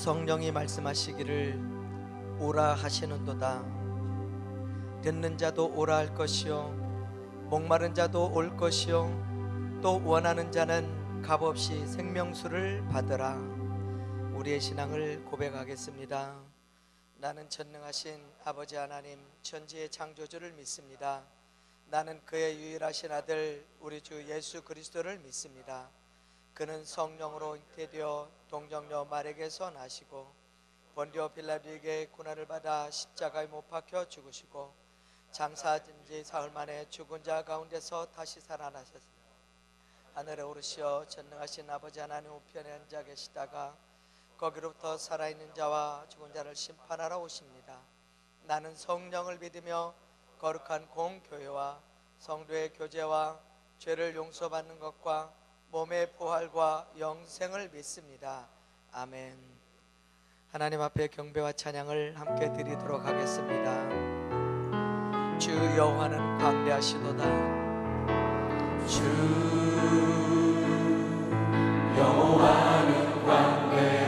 성령이 말씀하시기를 오라 하시는도다. 듣는 자도 오라 할 것이요 목마른 자도 올 것이요 또 원하는 자는 값없이 생명수를 받으라. 우리의 신앙을 고백하겠습니다. 나는 전능하신 아버지 하나님 천지의 창조주를 믿습니다. 나는 그의 유일하신 아들 우리 주 예수 그리스도를 믿습니다. 그는 성령으로 잉태되어 동정녀 마리아에게서 나시고 본디오 빌라도에게 고난을 받아 십자가에 못 박혀 죽으시고 장사한 지 사흘 만에 죽은 자 가운데서 다시 살아나셨습니다. 하늘에 오르시어 전능하신 아버지 하나님 우편에 앉아 계시다가 거기로부터 살아있는 자와 죽은 자를 심판하러 오십니다. 나는 성령을 믿으며 거룩한 공교회와 성도의 교제와 죄를 용서받는 것과 몸의 부활과 영생을 믿습니다. 아멘. 하나님 앞에 경배와 찬양을 함께 드리도록 하겠습니다. 주 여호와는 광대하시도다. 주 여호와는 광대하시도다.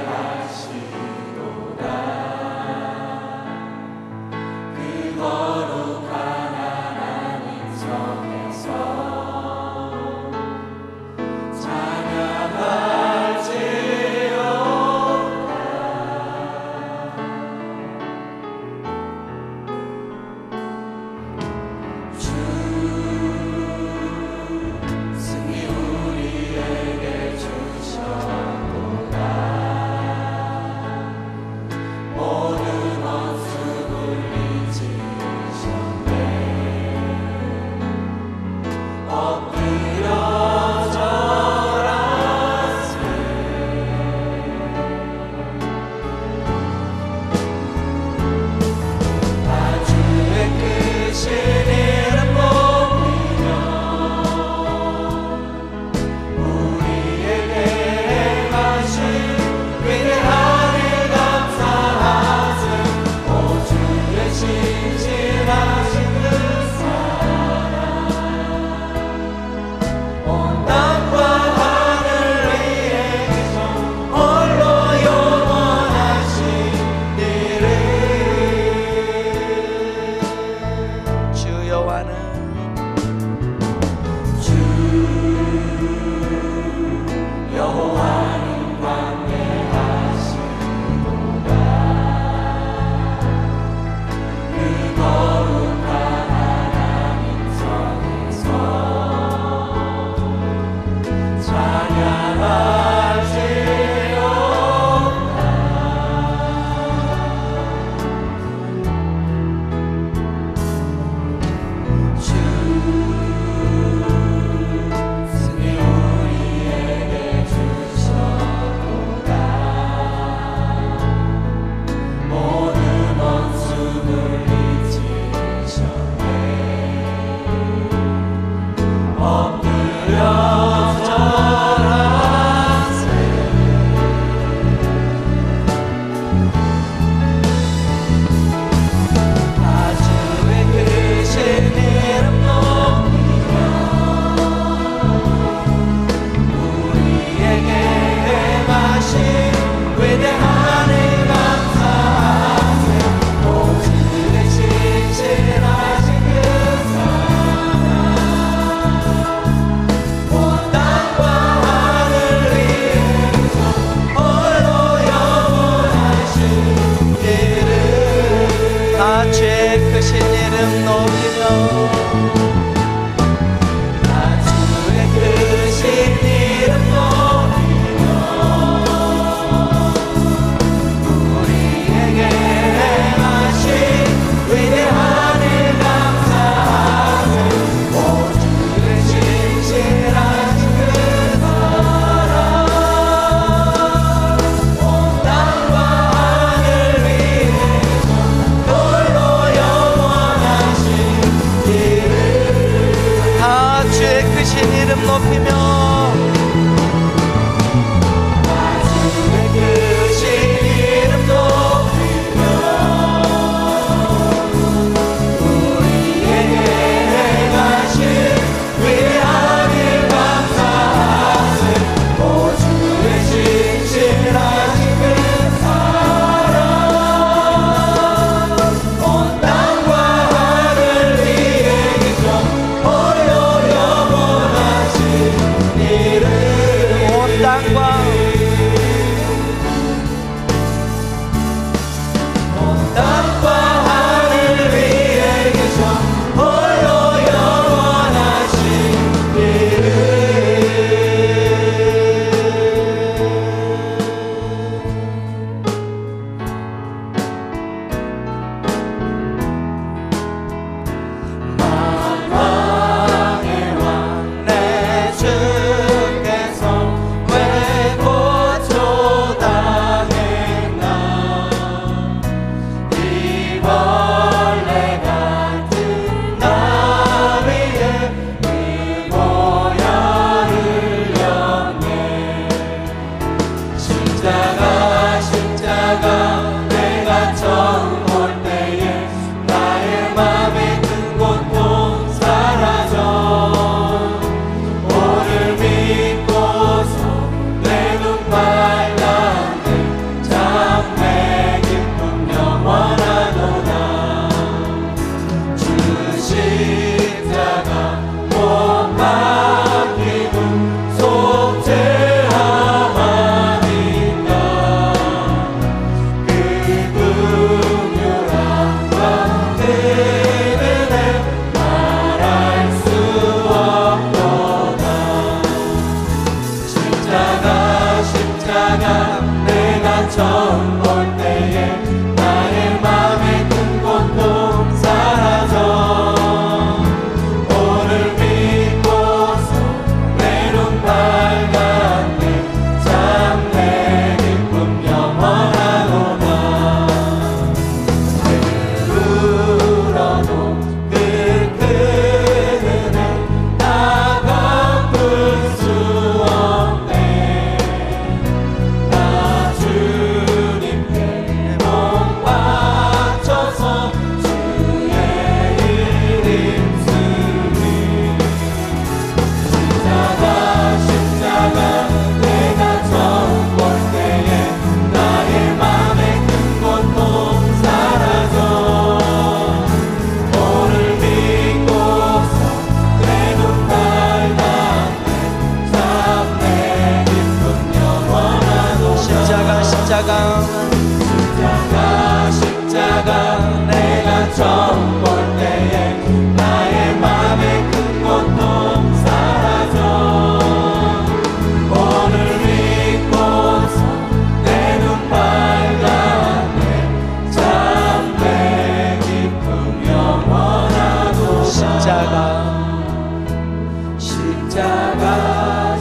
그 거룩한 하나님 성에서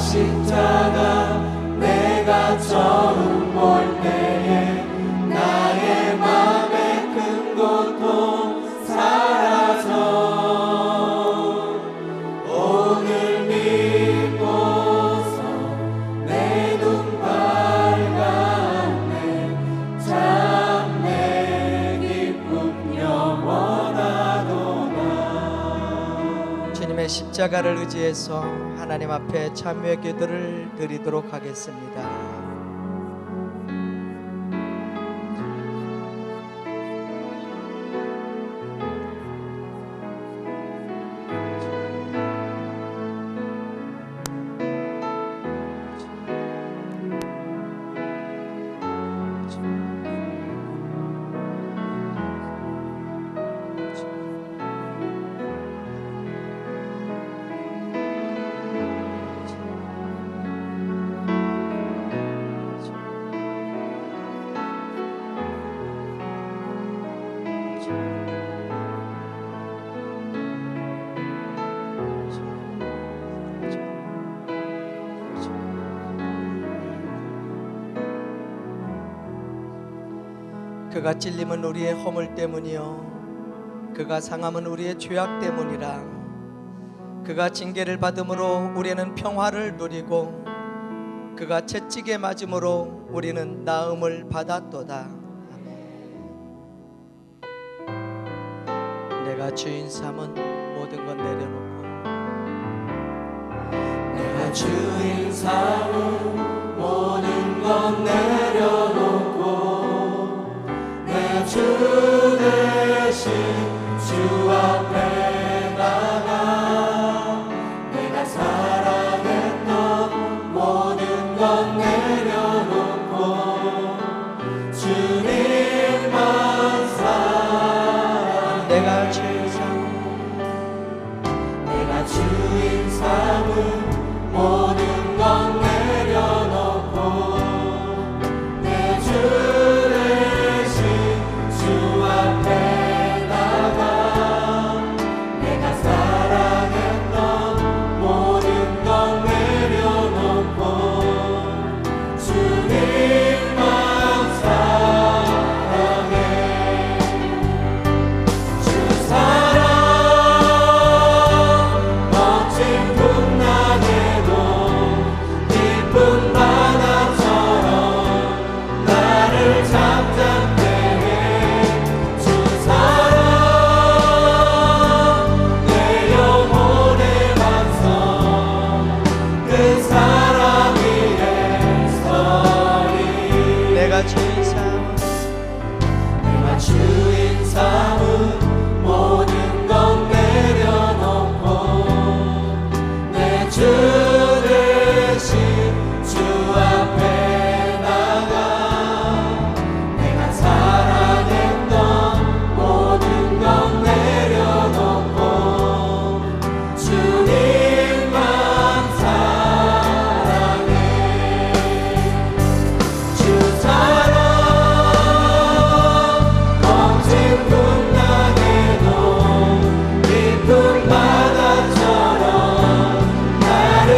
십자가 내가 처음 볼 때에 나의 맘에 큰 고통 사라져 오늘 믿고서 내 눈 밝았네 참 내 기쁨 영원하도다. 주님의 십자가를 의지해서 하나님 앞에 참여의 기도를 드리도록 하겠습니다. 그가 찔림은 우리의 허물 때문이요 그가 상함은 우리의 죄악 때문이라. 그가 징계를 받음으로 우리는 평화를 누리고 그가 채찍에 맞음으로 우리는 나음을 받았도다. 내가 주인 삼은 모든 것 내려놓고 내가 주인 삼은 모든 것 내려놓고 주 대신 주 앞에 나가 내가 사랑했던 모든 것 내려놓고 주님만 사랑 내가 주인 삼은 모든 것 내려놓고 내 주 주인 삼은 모든 것 내려놓고 내 주 대신 주 앞에 나가 내가 사랑했던 모든 것 내려놓고 주님만 사랑해. 주 사랑 바다처럼 나를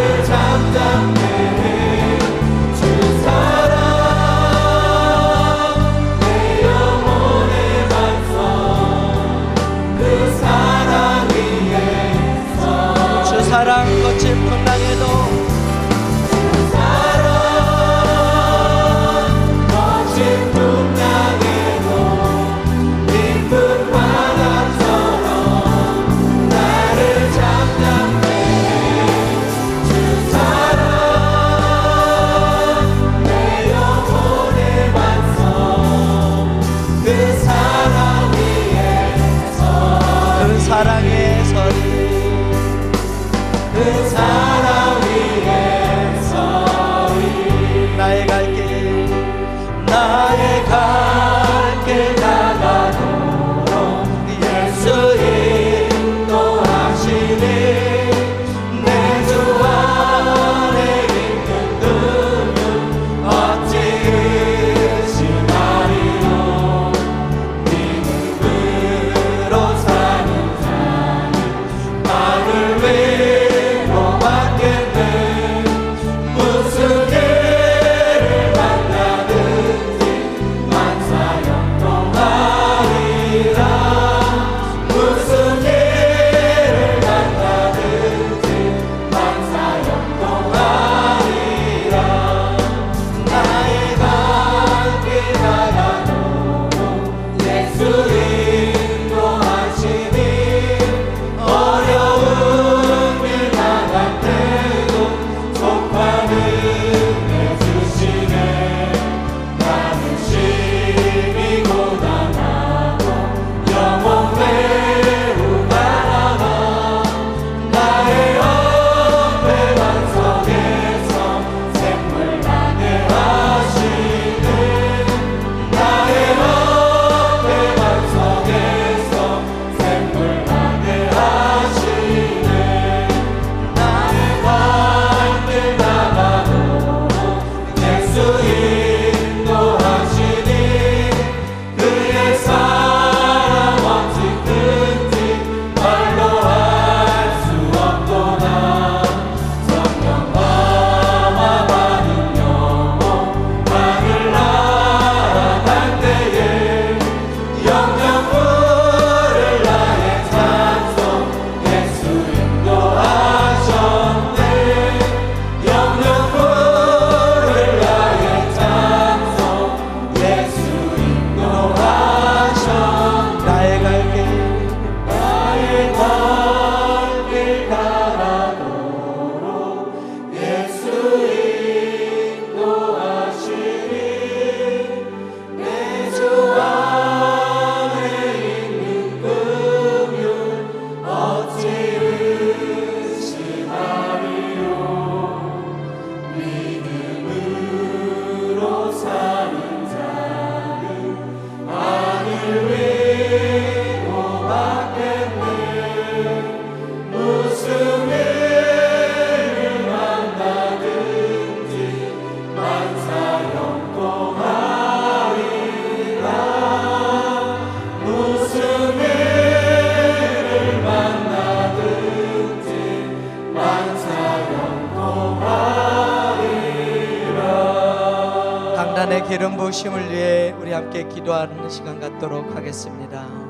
하나님의 기름 부으심을 위해 우리 함께 기도하는 시간 갖도록 하겠습니다.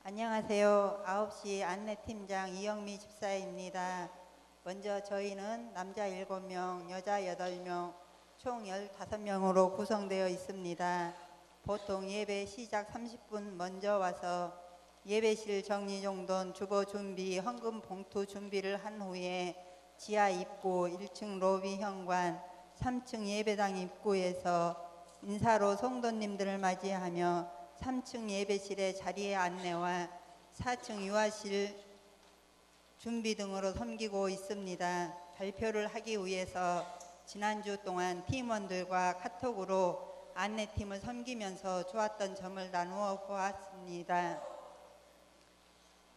안녕하세요. 9시 안내팀장 이영미 집사입니다. 먼저 저희는 남자 7명, 여자 8명, 총 15명으로 구성되어 있습니다. 보통 예배 시작 30분 먼저 와서 예배실 정리정돈, 주보 준비, 헌금 봉투 준비를 한 후에 지하 입구, 1층 로비 현관, 3층 예배당 입구에서 인사로 성도님들을 맞이하며 3층 예배실의 자리의 안내와 4층 유아실 준비 등으로 섬기고 있습니다. 발표를 하기 위해서 지난주 동안 팀원들과 카톡으로 안내팀을 섬기면서 좋았던 점을 나누어 보았습니다.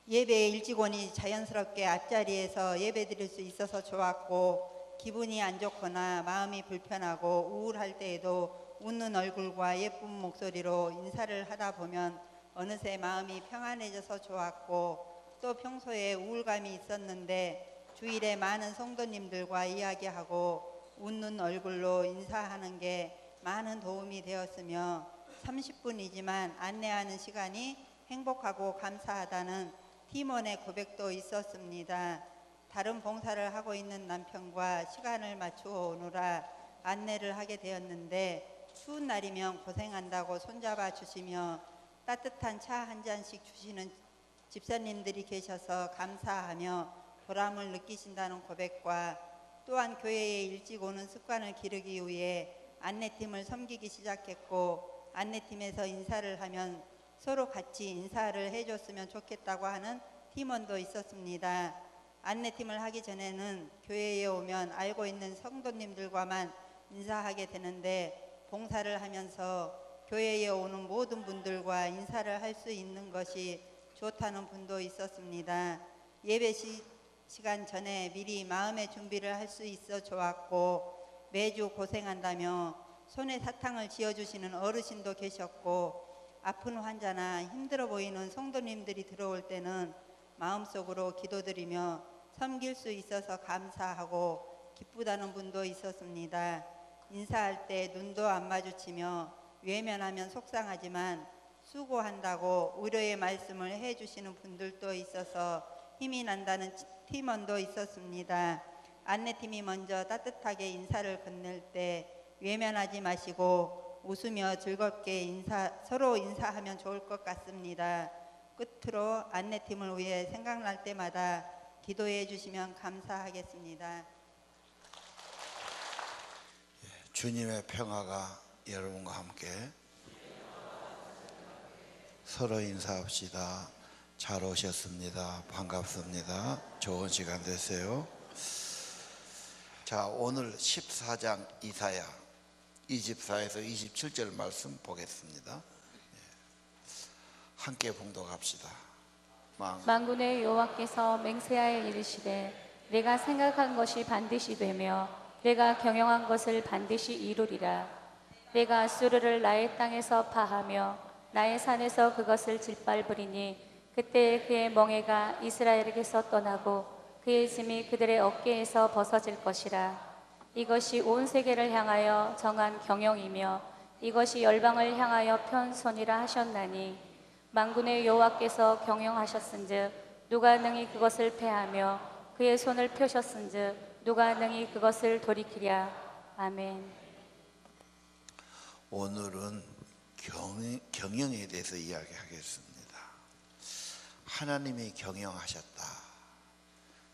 예배에 일찍 오니 자연스럽게 앞자리에서 예배 드릴 수 있어서 좋았고, 기분이 안 좋거나 마음이 불편하고 우울할 때에도 웃는 얼굴과 예쁜 목소리로 인사를 하다 보면 어느새 마음이 평안해져서 좋았고, 또 평소에 우울감이 있었는데 주일에 많은 성도님들과 이야기하고 웃는 얼굴로 인사하는 게 많은 도움이 되었으며, 30분이지만 안내하는 시간이 행복하고 감사하다는 팀원의 고백도 있었습니다. 다른 봉사를 하고 있는 남편과 시간을 맞추어 오느라 안내를 하게 되었는데, 추운 날이면 고생한다고 손잡아 주시며 따뜻한 차 한 잔씩 주시는 집사님들이 계셔서 감사하며 보람을 느끼신다는 고백과, 또한 교회에 일찍 오는 습관을 기르기 위해 안내팀을 섬기기 시작했고, 안내팀에서 인사를 하면 서로 같이 인사를 해줬으면 좋겠다고 하는 팀원도 있었습니다. 안내팀을 하기 전에는 교회에 오면 알고 있는 성도님들과만 인사하게 되는데, 봉사를 하면서 교회에 오는 모든 분들과 인사를 할 수 있는 것이 좋다는 분도 있었습니다. 예배 시간 전에 미리 마음의 준비를 할 수 있어 좋았고, 매주 고생한다며 손에 사탕을 쥐어주시는 어르신도 계셨고, 아픈 환자나 힘들어 보이는 성도님들이 들어올 때는 마음속으로 기도드리며 섬길 수 있어서 감사하고 기쁘다는 분도 있었습니다. 인사할 때 눈도 안 마주치며 외면하면 속상하지만 수고한다고 위로의 말씀을 해주시는 분들도 있어서 힘이 난다는 팀원도 있었습니다. 안내팀이 먼저 따뜻하게 인사를 건넬 때 외면하지 마시고 웃으며 즐겁게 서로 인사하면 좋을 것 같습니다. 끝으로 안내팀을 위해 생각날 때마다 기도해 주시면 감사하겠습니다. 주님의 평화가 여러분과 함께. 서로 인사합시다. 잘 오셨습니다. 반갑습니다. 좋은 시간 되세요. 자, 오늘 14장 이사야 24에서 27절 말씀 보겠습니다. 함께 봉독합시다. 만군의 여호와께서 맹세하여 이르시되, 내가 생각한 것이 반드시 되며 내가 경영한 것을 반드시 이루리라. 내가 아수르를 나의 땅에서 파하며 나의 산에서 그것을 짓밟으리니, 그때 그의 멍에가 이스라엘에게서 떠나고 그의 짐이 그들의 어깨에서 벗어질 것이라. 이것이 온 세계를 향하여 정한 경영이며 이것이 열방을 향하여 편 손이라 하셨나니, 만군의 여호와께서 경영하셨은즉 누가 능히 그것을 패하며 그의 손을 펴셨은즉 누가 능히 그것을 돌이키랴. 아멘. 오늘은 경영에 대해서 이야기하겠습니다. 하나님이 경영하셨다.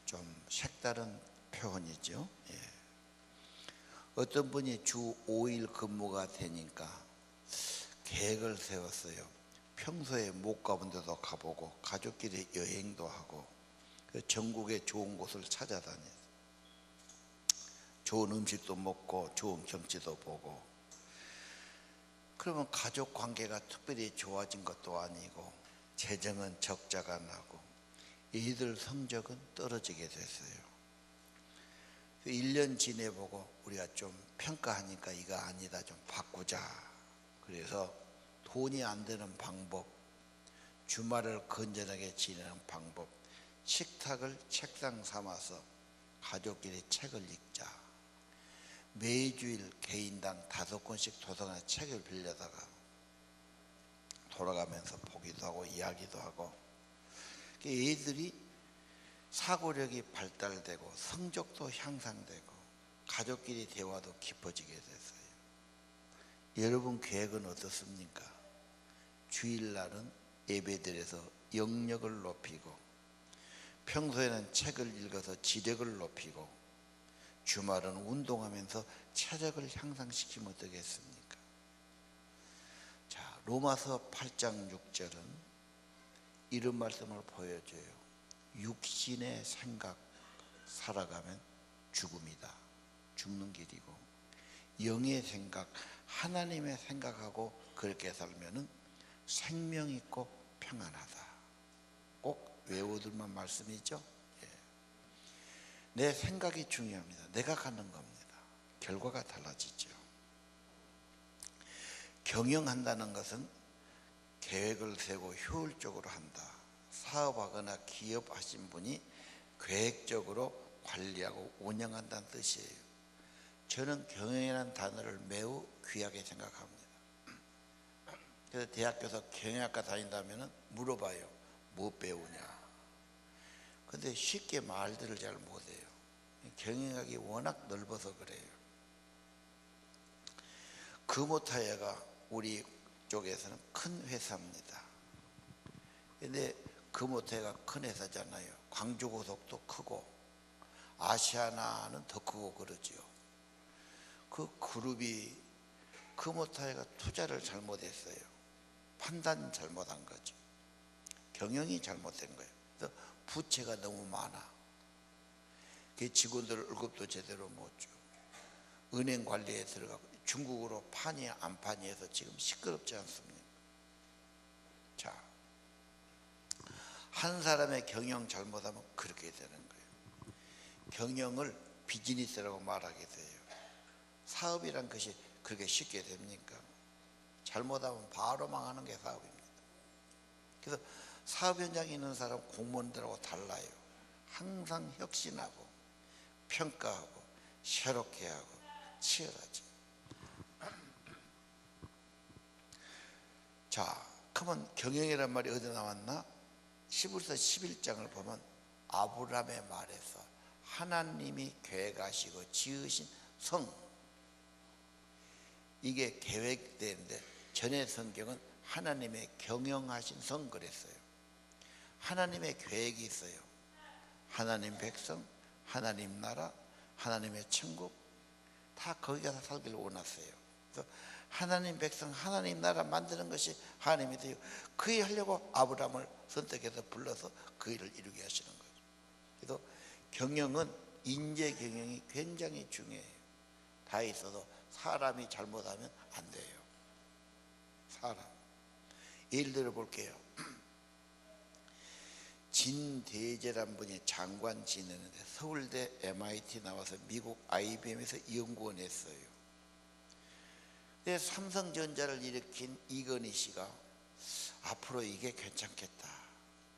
좀 색다른 표현이죠. 어떤 분이 주 5일 근무가 되니까 계획을 세웠어요. 평소에 못 가본 데도 가보고 가족끼리 여행도 하고 전국의 좋은 곳을 찾아다녔어요. 좋은 음식도 먹고 좋은 경치도 보고. 그러면 가족 관계가 특별히 좋아진 것도 아니고 재정은 적자가 나고 이들 성적은 떨어지게 됐어요. 1년 지내보고 우리가 좀 평가하니까 이거 아니다, 좀 바꾸자. 그래서 돈이 안 되는 방법, 주말을 건전하게 지내는 방법, 식탁을 책상 삼아서 가족끼리 책을 읽자. 매주일 개인당 5권씩 도서관에 책을 빌려다가 돌아가면서 보기도 하고 이야기도 하고. 애들이 사고력이 발달되고 성적도 향상되고 가족끼리 대화도 깊어지게 됐어요. 여러분 계획은 어떻습니까? 주일날은 예배드려서 영역을 높이고 평소에는 책을 읽어서 지력을 높이고 주말은 운동하면서 체력을 향상시키면 어떻겠습니까? 자, 로마서 8장 6절은 이런 말씀을 보여줘요. 육신의 생각 살아가면 죽음이다, 죽는 길이고, 영의 생각, 하나님의 생각하고 그렇게 살면은 생명 있고 평안하다. 꼭 외워둘만 말씀이죠. 예. 내 생각이 중요합니다. 내가 가는 겁니다. 결과가 달라지죠. 경영한다는 것은 계획을 세우고 효율적으로 한다. 사업하거나 기업하신 분이 계획적으로 관리하고 운영한다는 뜻이에요. 저는 경영이라는 단어를 매우 귀하게 생각합니다. 그래서 대학교에서 경영학과 다닌다면 물어봐요. 뭐 배우냐? 근데 쉽게 말들을 잘 못해요. 경영학이 워낙 넓어서 그래요. 금호타이어가 우리 쪽에서는 큰 회사입니다. 근데 금호타이어가 큰 회사잖아요. 광주고속도 크고 아시아나는 더 크고 그러지요. 그 그룹이 금호타이어가 투자를 잘못했어요. 판단 잘못한 거죠. 경영이 잘못된 거예요. 그래서 부채가 너무 많아. 그 직원들 월급도 제대로 못 줘. 은행 관리에 들어가고 중국으로 파니 안 파니 해서 지금 시끄럽지 않습니까? 자, 한 사람의 경영 잘못하면 그렇게 되는 거예요. 경영을 비즈니스라고 말하게 돼요. 사업이란 것이 그렇게 쉽게 됩니까? 잘못하면 바로 망하는 게 사업입니다. 그래서 사업 현장에 있는 사람 공무원들하고 달라요. 항상 혁신하고 평가하고 새롭게 하고 치열하죠. 자, 그러면 경영이란 말이 어디 나왔나? 히브리서 11장을 보면 아브라함의 말에서 하나님이 계획하시고 지으신 성, 이게 계획되는데 전의 성경은 하나님의 경영하신 성 그랬어요. 하나님의 계획이 있어요. 하나님 백성, 하나님 나라, 하나님의 천국, 다 거기 가서 살기를 원했어요. 그래서 하나님 백성, 하나님 나라 만드는 것이 하나님이 돼요. 그 일 하려고 아브라함을 선택해서 불러서 그 일을 이루게 하시는 거죠. 그래서 경영은 인재 경영이 굉장히 중요해요. 다 있어도 사람이 잘못하면 안 돼요. 사람. 예를 들어 볼게요. 진대재란 분이 장관 지내는데 서울대 MIT 나와서 미국 IBM에서 연구원 했어요. 근데 삼성전자를 일으킨 이건희 씨가 앞으로 이게 괜찮겠다.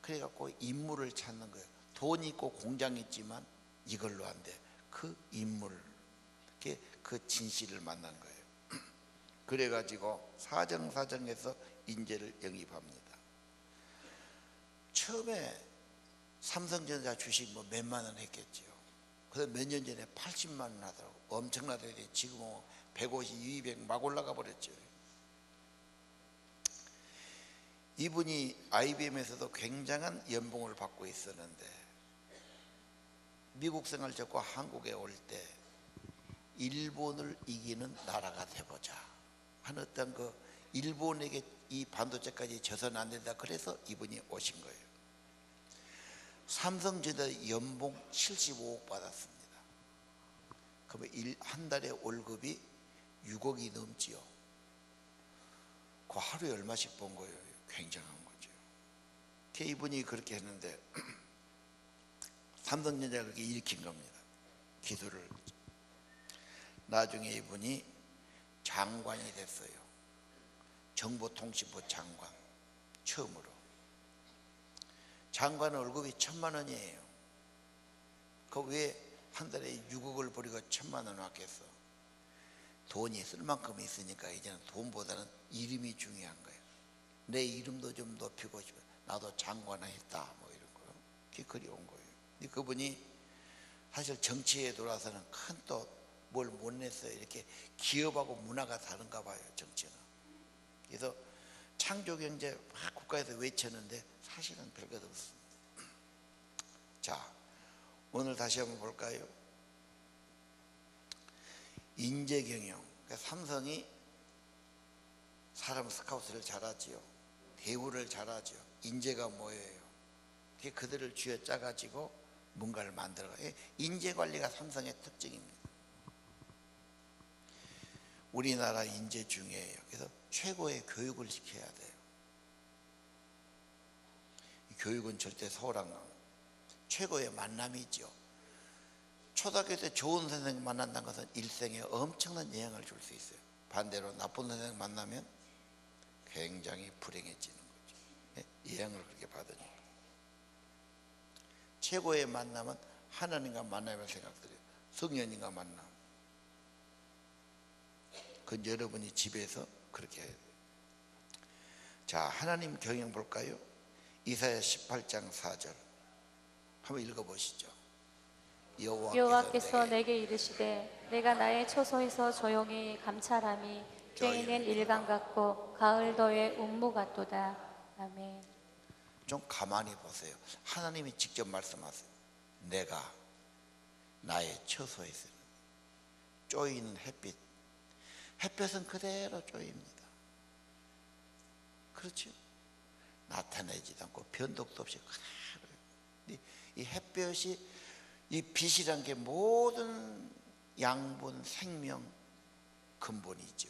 그래갖고 인물을 찾는 거예요. 돈 있고 공장 있지만 이걸로 안 돼. 그 인물, 그 진실을 만난 거예요. 그래가지고 사정사정해서 인재를 영입합니다. 처음에 삼성전자 주식 뭐 몇만 원 했겠죠. 그래서 몇 년 전에 80만 원 하더라고. 엄청나더니 지금은 150, 200 막 올라가 버렸죠. 이분이 IBM에서도 굉장한 연봉을 받고 있었는데 미국 생활 접고 한국에 올 때 일본을 이기는 나라가 돼보자 하는 어떤 그 일본에게 이 반도체까지 져서는 안 된다. 그래서 이분이 오신 거예요. 삼성전자 연봉 75억 받았습니다. 그러면 한 달에 월급이 6억이 넘지요. 그 하루에 얼마씩 번 거예요? 굉장한 거죠. 이분이 그렇게 했는데 삼성전자가 그렇게 일으킨 겁니다. 기술을. 나중에 이분이 장관이 됐어요. 정보통신부 장관. 처음으로. 장관 월급이 1,000만 원이에요. 그 왜 한 달에 6억을 버리고 1,000만 원 왔겠어? 돈이 쓸 만큼 있으니까 이제는 돈보다는 이름이 중요한 거예요. 내 이름도 좀 높이고 싶어. 나도 장관을 했다. 뭐 이런 거. 그게 그리운 거예요. 그분이 사실 정치에 들어와서는 큰 또 뭘 못 냈어요. 이렇게 기업하고 문화가 다른가 봐요. 정치는. 그래서 창조경제 막 국가에서 외쳤는데 사실은 별것 없습니다. 자, 오늘 다시 한번 볼까요? 인재경영. 그러니까 삼성이 사람 스카우트를 잘하지요. 대우를 잘하죠. 인재가 뭐예요? 그게 그들을 쥐어짜가지고 뭔가를 만들어가요. 인재관리가 삼성의 특징입니다. 우리나라 인재 중요해요. 그래서 최고의 교육을 시켜야 돼요. 교육은 절대 서울 안 가고 최고의 만남이죠. 초등학교 때 좋은 선생님 만난다는 것은 일생에 엄청난 영향을 줄 수 있어요. 반대로 나쁜 선생님 만나면 굉장히 불행해지는 거죠. 영향을 그렇게 받으니까. 최고의 만남은 하나님과 만남을 생각드려요. 성령님과 만남. 그건 여러분이 집에서 그렇게 해야 돼요. 자, 하나님 경영 볼까요? 이사야 18장 4절 한번 읽어보시죠. 여호와께서 내게 이르시되 내가 나의 처소에서 조용히 감찰함이 쬐이는 일강 같고 가을더의 운무 같도다. 아멘. 좀 가만히 보세요. 하나님이 직접 말씀하세요. 내가 나의 처소에서 쪼이는 햇빛. 햇볕은 그대로 쪼입니다. 그렇죠? 나타내지도 않고 변덕도 없이 그대로. 이 햇볕이, 이 빛이란 게 모든 양분, 생명 근본이죠.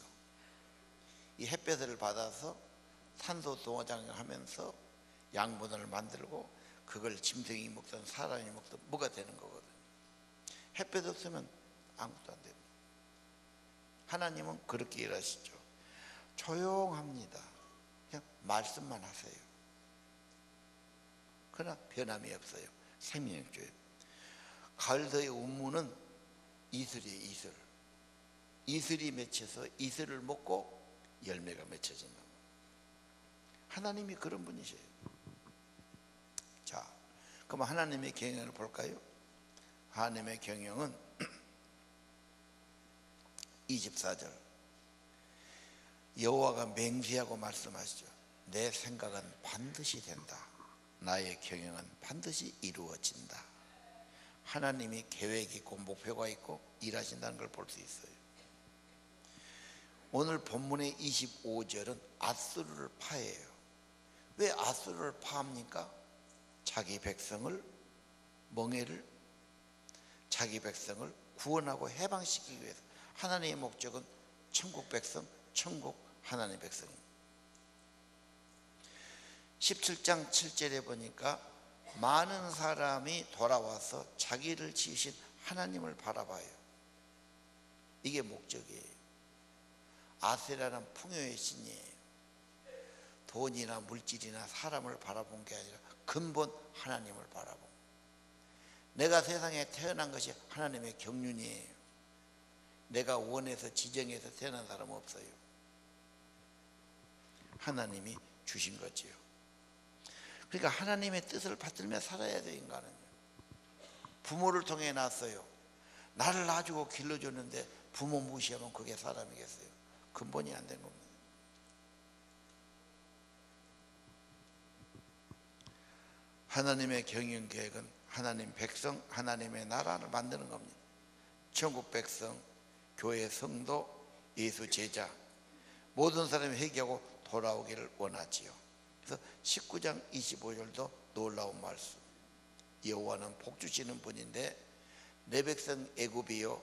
이 햇볕을 받아서 산소 동화장을 하면서 양분을 만들고 그걸 짐승이 먹든 사람이 먹든 뭐가 되는 거거든요. 햇볕 없으면 아무것도 안 됩니다. 하나님은 그렇게 일하시죠. 조용합니다. 그냥 말씀만 하세요. 그러나 변함이 없어요. 생명주예요. 가을더의 운무는 이슬이에요. 이슬. 이슬이 맺혀서 이슬을 먹고 열매가 맺혀진다. 하나님이 그런 분이세요. 자, 그럼 하나님의 경영을 볼까요? 하나님의 경영은 24절 여호와가 맹세하고 말씀하시죠. 내 생각은 반드시 된다. 나의 경영은 반드시 이루어진다. 하나님이 계획이 있고 목표가 있고 일하신다는 걸 볼 수 있어요. 오늘 본문의 25절은 앗수르를 파해요. 왜 앗수르를 파합니까? 자기 백성을, 멍에를, 자기 백성을 구원하고 해방시키기 위해서. 하나님의 목적은 천국 백성, 천국 하나님의 백성입니다. 17장 7절에 보니까 많은 사람이 돌아와서 자기를 지으신 하나님을 바라봐요. 이게 목적이에요. 아세라는 풍요의 신이에요. 돈이나 물질이나 사람을 바라본 게 아니라 근본 하나님을 바라본. 내가 세상에 태어난 것이 하나님의 경륜이에요. 내가 원해서 지정해서 태어난 사람은 없어요. 하나님이 주신 거지요. 그러니까 하나님의 뜻을 받들며 살아야 돼. 인간은요. 부모를 통해 낳았어요. 나를 낳아주고 길러줬는데 부모 무시하면 그게 사람이겠어요? 근본이 안 된 겁니다. 하나님의 경영 계획은 하나님 백성, 하나님의 나라를 만드는 겁니다. 천국 백성, 교회 성도, 예수 제자, 모든 사람이 회개하고 돌아오기를 원하지요. 그래서 19장 25절도 놀라운 말씀. 여호와는 복 주시는 분인데 내 백성 애굽이요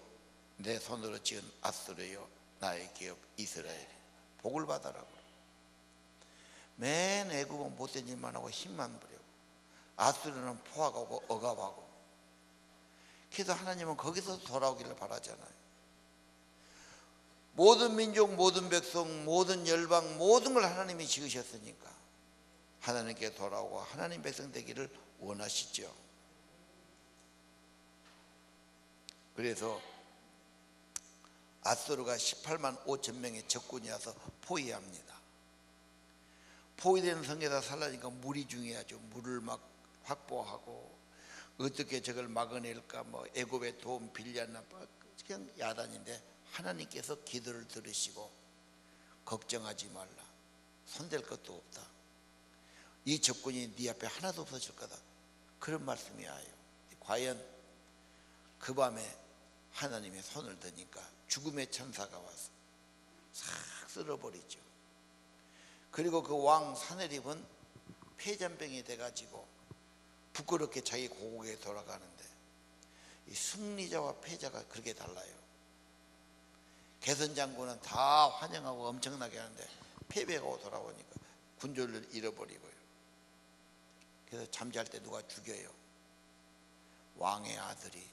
내 손으로 지은 앗수르요 나의 기업 이스라엘 복을 받아라고. 맨 애굽은 못된 일만 하고 힘만 부리고 앗수르는 포악하고 억압하고. 그래서 하나님은 거기서 돌아오기를 바라잖아요. 모든 민족, 모든 백성, 모든 열방, 모든 걸 하나님이 지으셨으니까 하나님께 돌아오고 하나님 백성 되기를 원하시죠. 그래서 앗수르가 18만 5천 명의 적군이 와서 포위합니다. 포위된 성에다 살라니까 물이 중요하죠. 물을 막 확보하고 어떻게 저걸 막아낼까, 뭐 애굽의 도움 빌렸나, 그냥 야단인데 하나님께서 기도를 들으시고 걱정하지 말라, 손댈 것도 없다, 이 적군이 네 앞에 하나도 없어질 거다, 그런 말씀이 와요. 과연 그 밤에 하나님의 손을 드니까 죽음의 천사가 와서 싹 쓸어버리죠. 그리고 그 왕 사내립은 폐잔병이 돼가지고 부끄럽게 자기 고국에 돌아가는데, 이 승리자와 패자가 그렇게 달라요. 개선장군은 다 환영하고 엄청나게 하는데 패배하고 돌아오니까 군졸을 잃어버리고요. 그래서 잠잘 때 누가 죽여요. 왕의 아들이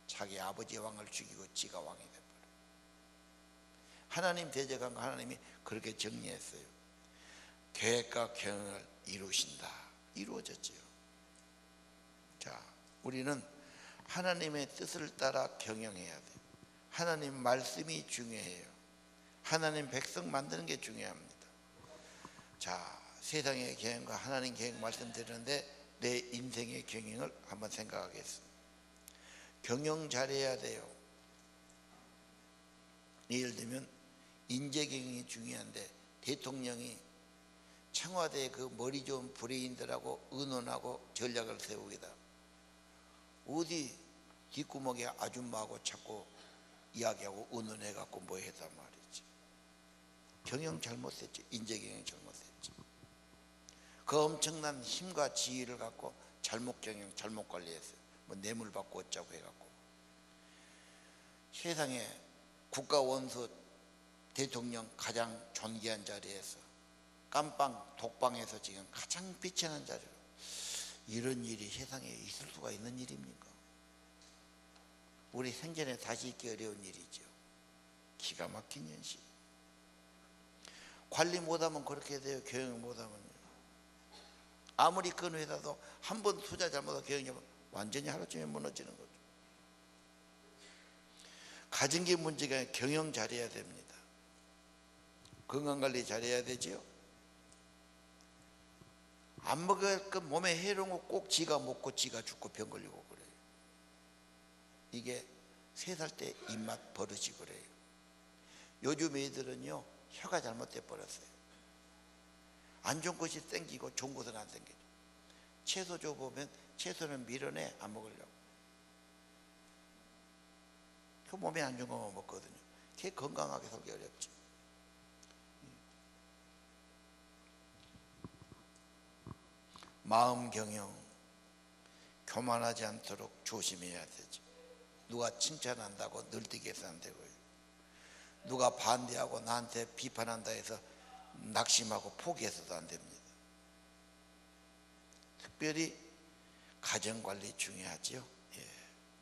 자기 아버지 왕을 죽이고 지가 왕이 돼버려요. 하나님 대적한 거 하나님이 그렇게 정리했어요. 계획과 경영을 이루신다. 이루어졌지요. 자, 우리는 하나님의 뜻을 따라 경영해야 돼요. 하나님 말씀이 중요해요. 하나님 백성 만드는 게 중요합니다. 자, 세상의 경영과 하나님 경영 말씀드리는데 내 인생의 경영을 한번 생각하겠습니다. 경영 잘해야 돼요. 예를 들면 인재 경영이 중요한데 대통령이 청와대에 그 머리 좋은 브레인들하고 의논하고 전략을 세우기다. 어디 뒷구멍에 아줌마하고 자꾸 이야기하고 의논해갖고 뭐 했단 말이지. 경영 잘못했지. 인재 경영 잘못했지. 그 엄청난 힘과 지위를 갖고 잘못 경영 잘못 관리했어요. 뭐 뇌물 받고 어쩌고 해갖고. 세상에 국가 원수 대통령 가장 존귀한 자리에서 깜빵 독방에서 지금 가장 비천한 자리로, 이런 일이 세상에 있을 수가 있는 일입니까? 우리 생전에 다시 있기 어려운 일이죠. 기가 막힌 현실. 관리 못하면 그렇게 돼요. 경영 못하면요. 아무리 큰 회사도 한 번 투자 잘못하고 경영하면 완전히 하루쯤에 무너지는 거죠. 가진 게 문제가 아니라 경영 잘해야 됩니다. 건강관리 잘해야 되지요. 안 먹을 것 몸에 해로운 거 꼭 지가 먹고 지가 죽고 병 걸리고 그래요. 이게 3살 때 입맛 버릇이 그래요. 요즘 애들은요 혀가 잘못돼 버렸어요. 안 좋은 것이 땡기고 좋은 것은 안 땡기죠. 채소 줘보면 채소는 밀어내 안 먹으려고. 그 몸에 안 좋은 것만 먹거든요. 그게 건강하게 살기 어렵죠. 마음 경영 교만하지 않도록 조심해야 되죠. 누가 칭찬한다고 늘뛰게해서 안 되고요. 누가 반대하고 나한테 비판한다 해서 낙심하고 포기해서도 안 됩니다. 특별히 가정관리 중요하죠. 예.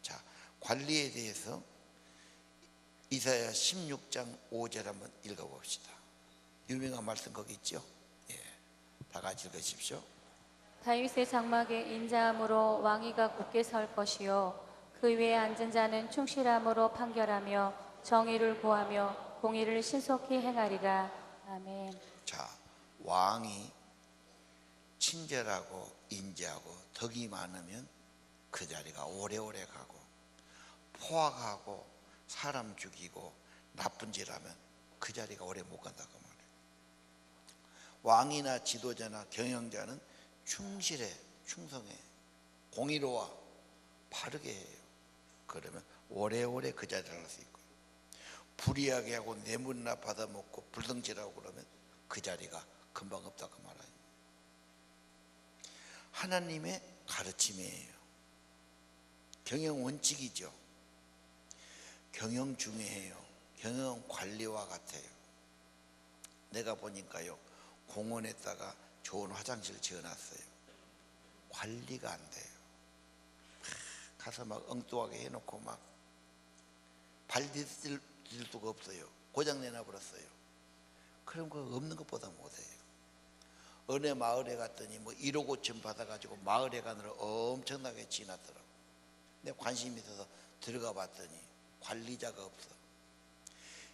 자, 관리에 대해서 이사야 16장 5절 한번 읽어봅시다. 유명한 말씀 거기 있죠. 예. 다 같이 읽으십시오. 다윗의 장막에 인자함으로 왕위가 굳게 설 것이요 그 위에 앉은 자는 충실함으로 판결하며 정의를 구하며 공의를 신속히 행하리라. 아멘. 자, 왕이 친절하고 인자하고 덕이 많으면 그 자리가 오래오래 가고, 포악하고 사람 죽이고 나쁜 짓 하면 그 자리가 오래 못 간다고 말해요. 왕이나 지도자나 경영자는 충실해, 충성해, 공의로워, 바르게 해요. 그러면 오래오래 그 자리를 할 수 있고요. 불이하게 하고 뇌물이나 받아먹고 불성질하고 그러면 그 자리가 금방 없다 그 말 아니에요. 하나님의 가르침이에요. 경영 원칙이죠. 경영 중요해요. 경영 관리와 같아요. 내가 보니까요, 공원에다가 좋은 화장실 지어놨어요. 관리가 안 돼요. 가서 막 엉뚱하게 해놓고 막 발 디딜 수가 없어요. 고장 내놔버렸어요. 그럼 그 없는 것보다 못해요. 어느 마을에 갔더니 뭐 1호 고침 받아가지고 마을에 가느라 엄청나게 지났더라고. 내가 관심이 있어서 들어가 봤더니 관리자가 없어.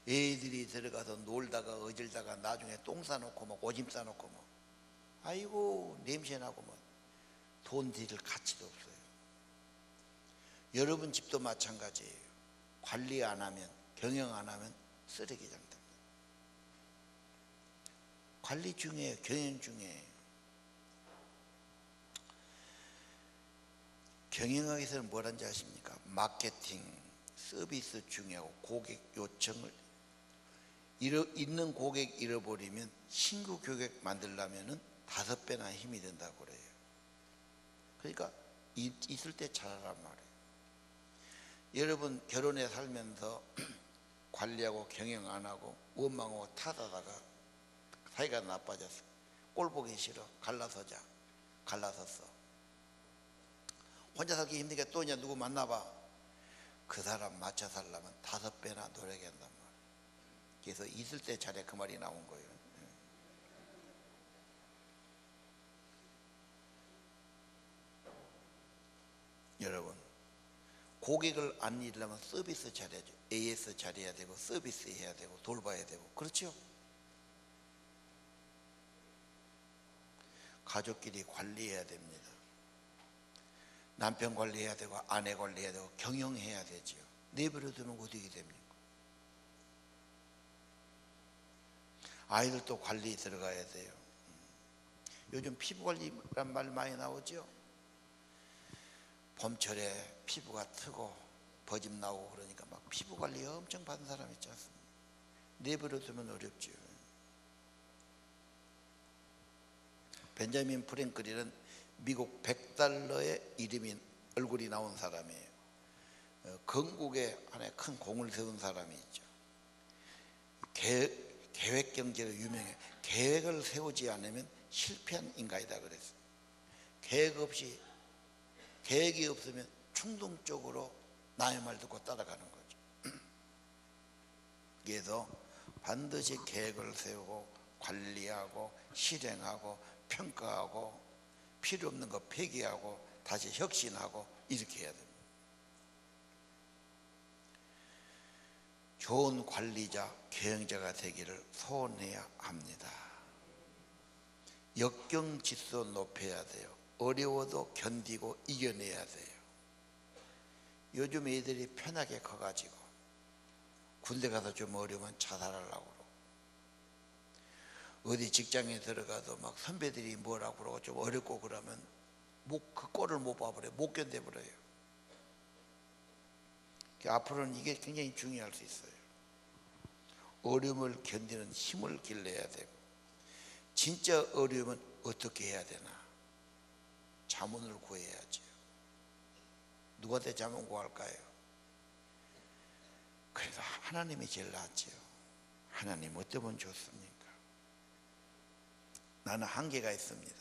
애들이 들어가서 놀다가 어질다가 나중에 똥 싸놓고 막 오줌 싸놓고 막 아이고 냄새나고 뭐 돈 들일 가치도 없어요. 여러분 집도 마찬가지예요. 관리 안 하면, 경영 안 하면 쓰레기장 됩니다. 관리 중요해요. 경영 중요해요. 경영하기 위해서는 뭘 하는지 아십니까? 마케팅, 서비스 중요하고 고객 요청을 있는 고객 잃어버리면 신규 고객 만들려면 5배나 힘이 된다고 그래요. 그러니까 있을 때 잘하란 말이에요. 여러분 결혼해 살면서 관리하고 경영 안 하고 원망하고 탓하다가 사이가 나빠졌어. 꼴 보기 싫어. 갈라서자. 갈라섰어. 혼자 살기 힘드니까 또 이제 누구 만나봐. 그 사람 맞춰 살려면 5배나 노력한단 말이에요. 그래서 있을 때 잘해 그 말이 나온 거예요. 여러분 고객을 안 잃으려면 서비스 잘해야죠. AS 잘해야 되고 서비스 해야 되고 돌봐야 되고 그렇죠? 가족끼리 관리해야 됩니다. 남편 관리해야 되고 아내 관리해야 되고 경영해야 되죠. 내버려 두면 어떻게 됩니까? 아이들도 관리 들어가야 돼요. 요즘 피부 관리란 말 많이 나오죠. 봄철에 피부가 트고 버짐 나오고 그러니까 막 피부 관리 엄청 받은 사람 있지 않습니까? 내버려 두면 어렵죠. 벤자민 프랭클리는 미국 100달러의 이름이 얼굴이 나온 사람이에요. 건국에 하나의 큰 공을 세운 사람이 있죠. 계획 경제로 유명해. 계획을 세우지 않으면 실패한 인간이다 그랬어요. 계획이 없으면 충동적으로 남의 말 듣고 따라가는 거죠. 그래서 반드시 계획을 세우고 관리하고 실행하고 평가하고 필요 없는 거 폐기하고 다시 혁신하고 이렇게 해야 됩니다. 좋은 관리자, 경영자가 되기를 소원해야 합니다. 역경지수 높여야 돼요. 어려워도 견디고 이겨내야 돼요. 요즘 애들이 편하게 커가지고 군대 가서 좀 어려우면 자살하려고 그러고 어디 직장에 들어가도 막 선배들이 뭐라고 그러고 좀 어렵고 그러면 그 꼴을 못 봐버려요. 못 견뎌버려요. 앞으로는 이게 굉장히 중요할 수 있어요. 어려움을 견디는 힘을 길러야 되고 진짜 어려우면 어떻게 해야 되나? 자문을 구해야죠. 누구한테 자문 구할까요? 그래도 하나님이 제일 낫죠. 하나님 어쩌면 좋습니까? 나는 한계가 있습니다.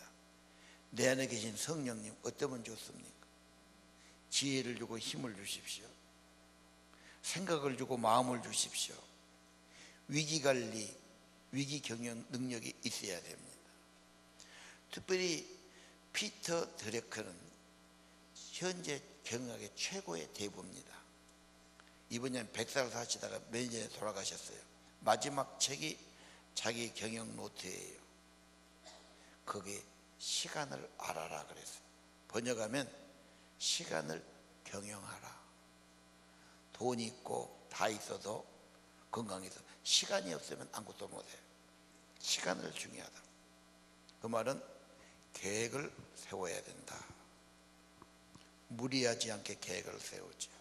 내 안에 계신 성령님 어쩌면 좋습니까? 지혜를 주고 힘을 주십시오. 생각을 주고 마음을 주십시오. 위기관리, 위기경영 능력이 있어야 됩니다. 특별히 피터 드레커는 현재 경영학의 최고의 대부입니다. 이번에 100살 사시다가 몇 년 전에 돌아가셨어요. 마지막 책이 자기 경영 노트예요. 거기에 시간을 알아라 그랬어요. 번역하면 시간을 경영하라. 돈이 있고 다 있어도 건강해서 시간이 없으면 아무것도 못해요. 시간을 중요하다. 그 말은 계획을 세워야 된다. 무리하지 않게 계획을 세우죠.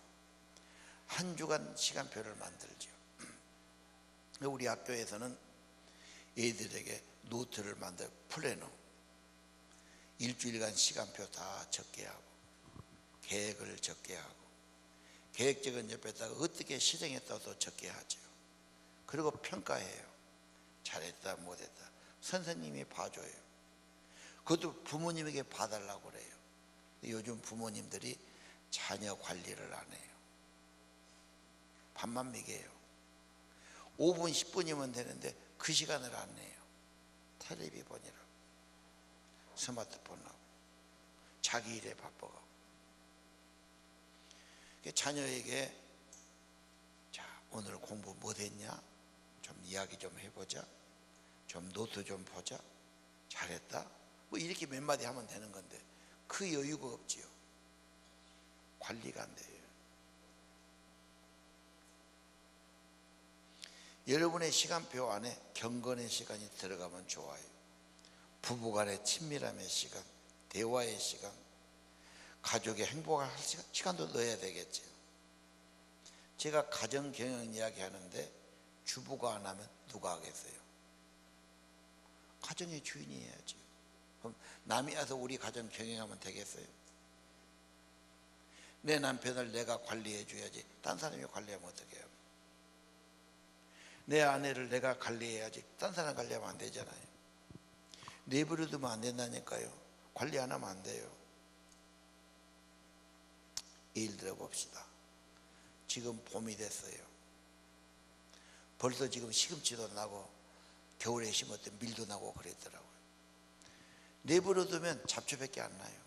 한 주간 시간표를 만들죠. 우리 학교에서는 애들에게 노트를 만들어 플래너, 일주일간 시간표 다 적게 하고 계획을 적게 하고 계획적인 옆에다가 어떻게 실행했다도 적게 하죠. 그리고 평가해요. 잘했다 못했다 선생님이 봐줘요. 그것도 부모님에게 봐달라고 그래요. 요즘 부모님들이 자녀 관리를 안 해요. 밥만 먹여요. 5분 10분이면 되는데 그 시간을 안 내요. 텔레비 보느라고, 스마트폰하고 자기 일에 바빠가고. 자녀에게 자 오늘 공부 못했냐? 좀 이야기 좀 해보자. 좀 노트 좀 보자. 잘했다? 뭐 이렇게 몇 마디 하면 되는 건데 그 여유가 없지요. 관리가 안 돼요. 여러분의 시간표 안에 경건의 시간이 들어가면 좋아요. 부부간의 친밀함의 시간, 대화의 시간, 가족의 행복을 할 시간도 넣어야 되겠죠. 제가 가정 경영 이야기 하는데 주부가 안 하면 누가 하겠어요? 가정의 주인이 해야죠. 그럼 남이 와서 우리 가정 경영하면 되겠어요? 내 남편을 내가 관리해 줘야지 딴 사람이 관리하면 어떻게 해요? 내 아내를 내가 관리해야지 딴 사람 관리하면 안 되잖아요. 내버려두면 안 된다니까요. 관리 안 하면 안 돼요. 예를 들어 봅시다. 지금 봄이 됐어요. 벌써 지금 시금치도 나고 겨울에 심었던 밀도 나고 그랬더라고요. 내버려두면 잡초밖에 안 나요.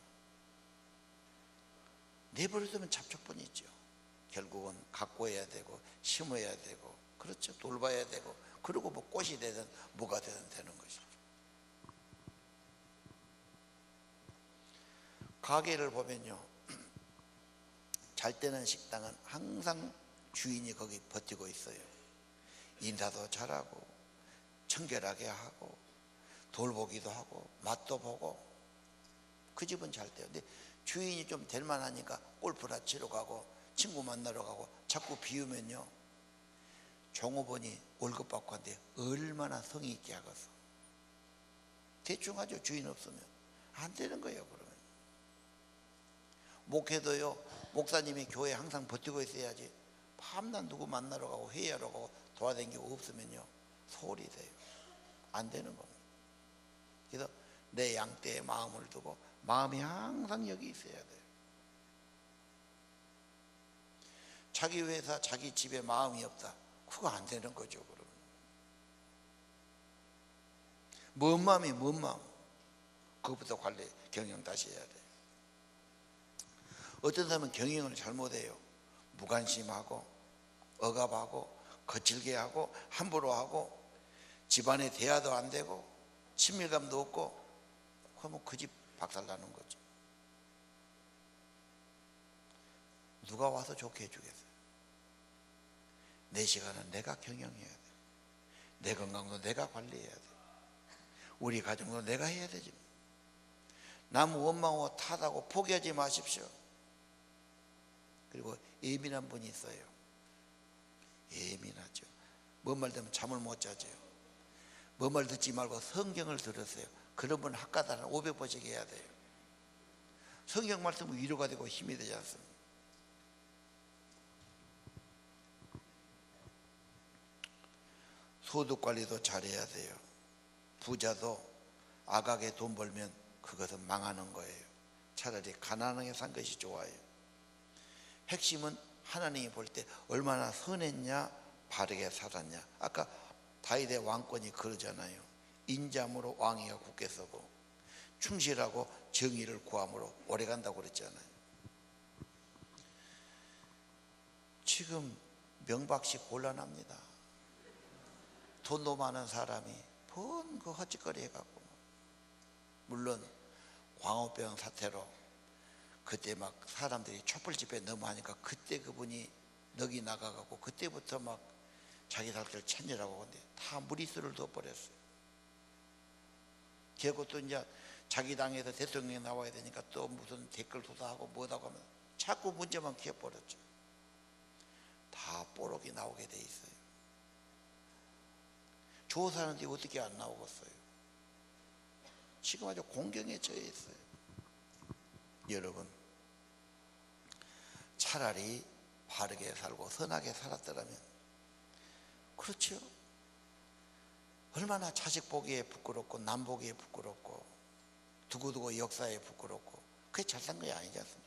내버려두면 잡초뿐이 있죠. 결국은 가꿔야 되고 심어야 되고 그렇죠. 돌봐야 되고 그리고 뭐 꽃이 되든 뭐가 되든 되는 것이죠. 가게를 보면요, 잘 때는 식당은 항상 주인이 거기 버티고 있어요. 인사도 잘하고 청결하게 하고 돌보기도 하고 맛도 보고 그 집은 잘 돼요. 근데 주인이 좀 될 만하니까 골프나 치러 가고 친구 만나러 가고 자꾸 비우면요, 종업원이 월급 받고 한데 얼마나 성의 있게 하겠어. 대충 하죠. 주인 없으면 안 되는 거예요. 그러면 목회도요, 목사님이 교회에 항상 버티고 있어야지 밤낮 누구 만나러 가고 회의하러 가고 도와다니고 없으면요 소홀히 돼요. 안 되는 겁니다. 그래서 내 양떼의 마음을 두고 마음이 항상 여기 있어야 돼요. 자기 회사 자기 집에 마음이 없다, 그거 안 되는 거죠. 그러면 뭔 마음이 뭔 마음, 그것부터 관리 경영 다시 해야 돼요. 어떤 사람은 경영을 잘못해요. 무관심하고 억압하고 거칠게 하고 함부로 하고 집안에 대화도 안 되고 친밀감도 없고, 그러면 그 집 박살나는 거죠. 누가 와서 좋게 해주겠어요? 내 시간은 내가 경영해야 돼. 내 건강도 내가 관리해야 돼. 우리 가정도 내가 해야 되지. 남 원망하고 탓하고 포기하지 마십시오. 그리고 예민한 분이 있어요. 예민하죠. 뭔 말 되면 잠을 못 자죠. 뭔 말 듣지 말고 성경을 들으세요. 그런 분 학가단 500번씩 해야 돼요. 성경 말씀은 위로가 되고 힘이 되지 않습니까? 소득 관리도 잘해야 돼요. 부자도 악하게 돈 벌면 그것은 망하는 거예요. 차라리 가난하게 산 것이 좋아요. 핵심은 하나님이 볼 때 얼마나 선했냐, 바르게 살았냐. 아까 다윗의 왕권이 그러잖아요. 인자함으로 왕위가 굳게 서고 충실하고 정의를 구함으로 오래간다고 그랬잖아요. 지금 명박씨 곤란합니다. 돈도 많은 사람이 번 그 헛짓거리 해갖고, 물론 광우병 사태로 그때 막 사람들이 촛불 집회 너무 하니까 그때 그분이 넋이 나가갖고 그때부터 막 자기 살길 챙기라고. 근데 다 무리수를 둬버렸어요. 결국 또 이제 자기 당에서 대통령이 나와야 되니까 또 무슨 댓글 조사하고 뭐다고 하면 자꾸 문제만 키워버렸죠. 다 뽀록이 나오게 돼 있어요. 조사하는데 어떻게 안 나오겠어요? 지금 아주 공경에 처해 있어요. 여러분, 차라리 바르게 살고 선하게 살았더라면, 그렇죠? 얼마나 자식 보기에 부끄럽고 남 보기에 부끄럽고 두고두고 역사에 부끄럽고, 그게 잘 산 게 아니지 않습니까?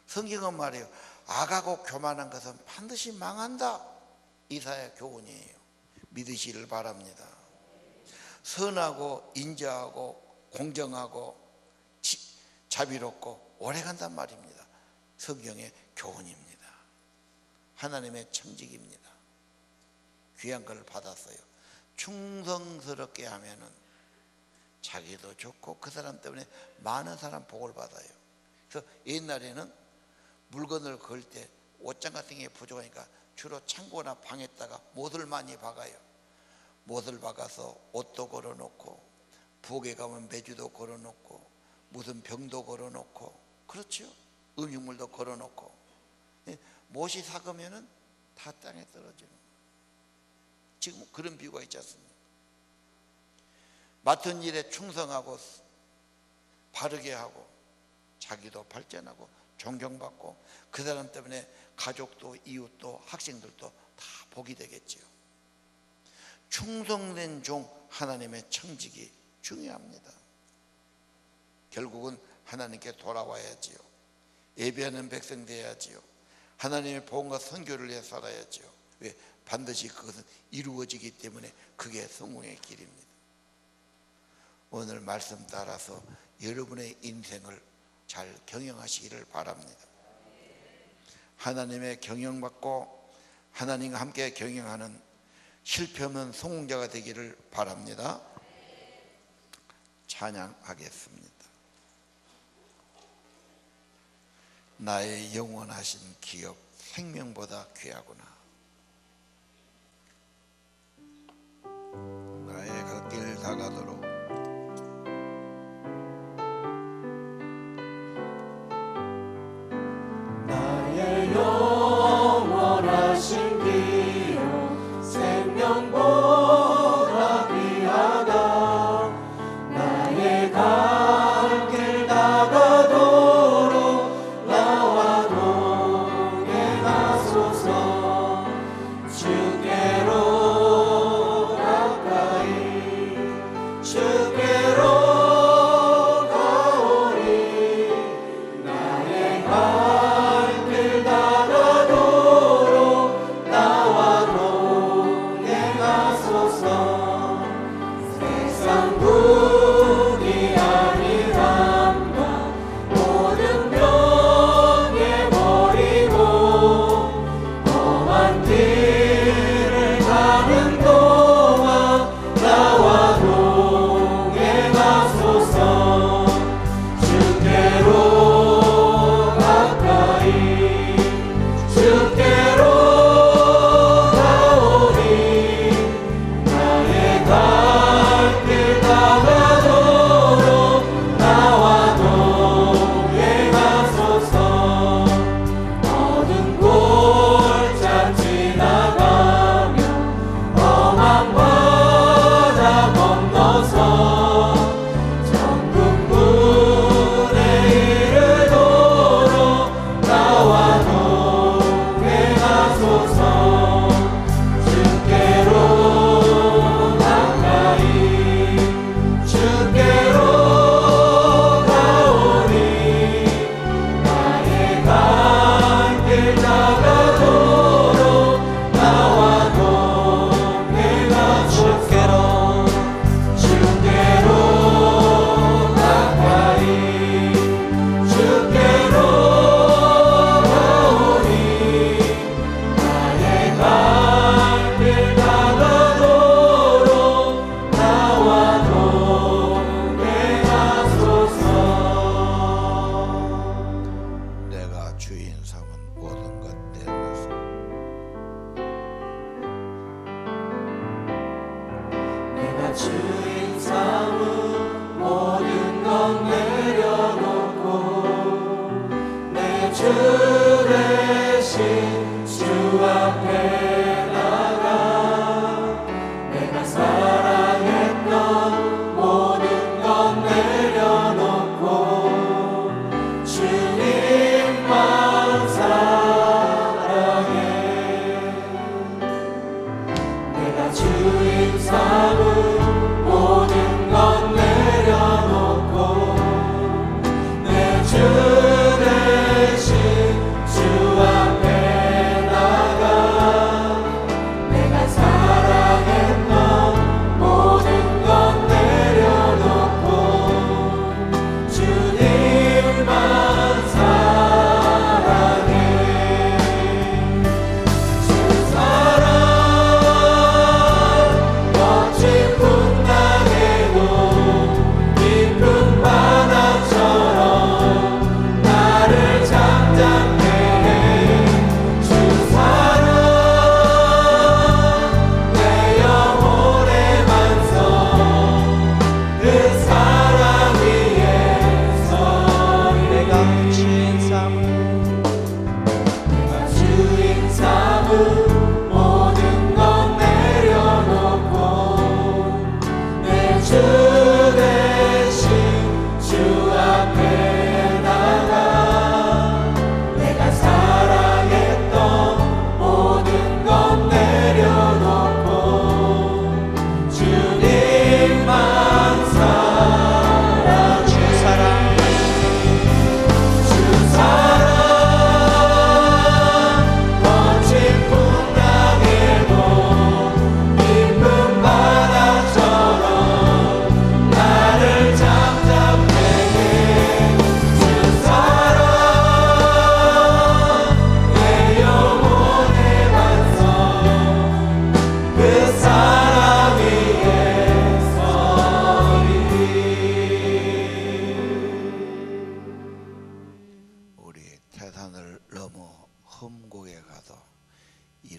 성경은 말이에요, 악하고 교만한 것은 반드시 망한다. 이사야 교훈이에요. 믿으시를 바랍니다. 선하고 인자하고 공정하고 자비롭고 오래간단 말입니다. 성경의 교훈입니다. 하나님의 청직입니다. 귀한 걸 받았어요. 충성스럽게 하면은 자기도 좋고 그 사람 때문에 많은 사람 복을 받아요. 그래서 옛날에는 물건을 걸 때 옷장 같은 게 부족하니까 주로 창고나 방에다가 못을 많이 박아요. 못을 박아서 옷도 걸어놓고, 부엌에 가면 매주도 걸어놓고, 무슨 병도 걸어놓고, 그렇죠? 음식물도 걸어놓고. 못이 삭으면은 다 땅에 떨어지는 거예요. 지금 그런 비유가 있지 않습니까? 맡은 일에 충성하고 바르게 하고 자기도 발전하고 존경받고 그 사람 때문에 가족도 이웃도 학생들도 다 복이 되겠지요. 충성된 종, 하나님의 청직이 중요합니다. 결국은 하나님께 돌아와야지요. 예배하는 백성 되어야지요. 하나님의 복음과 선교를 위해 살아야지요. 왜? 반드시 그것은 이루어지기 때문에 그게 성공의 길입니다. 오늘 말씀 따라서 여러분의 인생을 잘 경영하시기를 바랍니다. 하나님의 경영받고 하나님과 함께 경영하는 실패 없는 성공자가 되기를 바랍니다. 찬양하겠습니다. 나의 영원하신 기업 생명보다 귀하구나. 나의 갓길 다가도록 나의 영원하신 기업 생명보다 귀하다. 나의 갈 길 다가도록 나와 동행하소서. 주께로 가까이 주께로 가오리. 나의 갈 길 다가도록 나와 동행하소서. 세상 분이 아니란다. 모든 병에 버리고 험한 길을 가는 동안 나와 동행하소서. 주께로 가까이 주께로 가오리. 나의 갈 길 다가도록 나와 동행하소서. 어두운 골짜 지나가며 험한 바다 건너서 천국문에 이르도록 나와 동행하소서. 주께로 가까이 주께로 가오리. 나의 갈 길 다가도록 나와 동행하소서. 주께로 가까이 주께로 가오리. 나의 갈 길 다가도록 나와 동행하소서. 내가 주인 삼은 모든 것 내놓으소. 내가 주인 삼은 모든 것 내려놓고 내 주 대신 주 앞에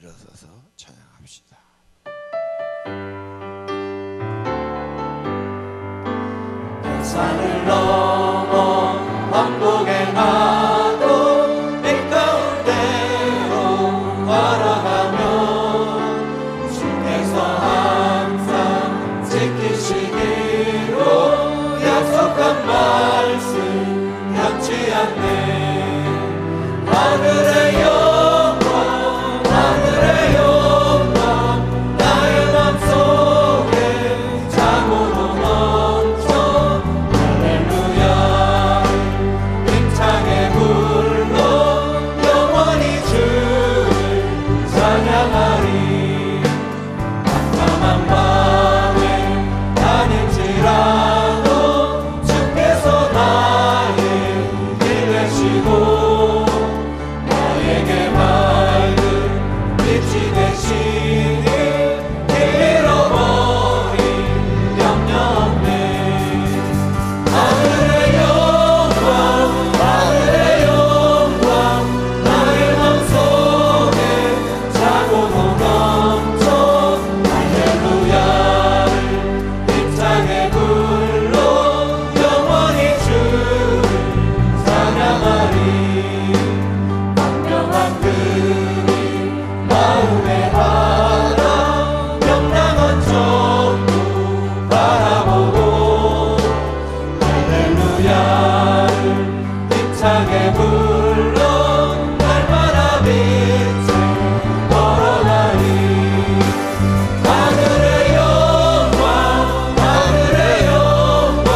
일어서서 찬양합시다. 산을 넘어 왕복에 나도 내 가운데로 걸어가면 주께서 항상 지키시기로 약속한 말씀 변치 않네. 하늘의 영광 하늘의 영광 나의 맘속에 자고로 넘쳐 할렐루야 힘차게 불러 영원히 주를 찬양하리. 깜깜한 밤에 다닐지라도 주께서 나의 길 되시고 나에게 밝은 빛이 되시니 길 잃어버린 염려 없네. 하늘의 영광 하늘의 영광 나의 맘속에 자고로 넘쳐 할렐루야를 힘차게 불러 영원히 주를 찬양하리. 광명한 그님 마음에 알아 명랑한 정부 바라보고 할렐루야를 힘차게 불러 날마다 빛을 걸어가리. 하늘의 영광 하늘의 영광